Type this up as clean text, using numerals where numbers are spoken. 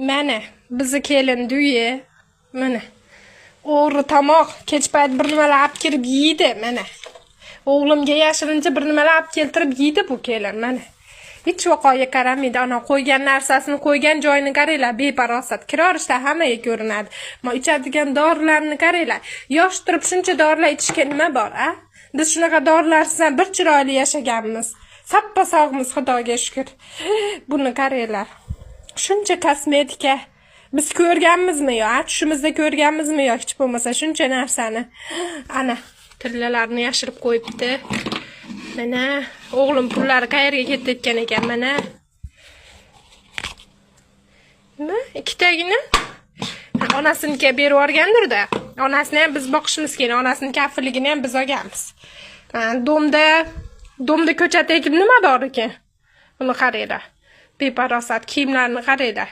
Mana bizni kelin duyi. Mana. O'g'ri tomoq kech payt bir nimalar olib kirib yeydi, mana. O'g'limga yashirincha bir nimalar olib keltirib yeydi bu kelin, mana. Hech vaqoga qaramaydi, ana qo'ygan narsasini qo'ygan joyini qaranglar, beparosat. Kirorishda hammaga ko'rinadi. Men ichadigan dorilarni qaranglar. Yosh turib shuncha dorilar ichishga nima bor, a? Biz shunaqa dorilarsiz bir chiroyli yashaganmiz. Sappa sog'miz, Xudoga shukr. Buni qaranglar. Shuncha kosmetika biz ko'rganmizmi yo, tushimizda ko'rganmizmi yo, hech bo'lmasa shuncha narsani. Ana, tillalarni yashirib qo'yibdi. Mana o'g'lim pullari qayerga ketayotgan ekan, mana. Nima? Ikkitagini onasinikiga berib yuborgandir-da. Onasini ham biz boqishimiz kerak, onasining kafilligini ham biz olganmiz. Domda ko'chat ekib nima bor ekan? Buni qaranglar. Beparosat kiyimlarni qaranglar.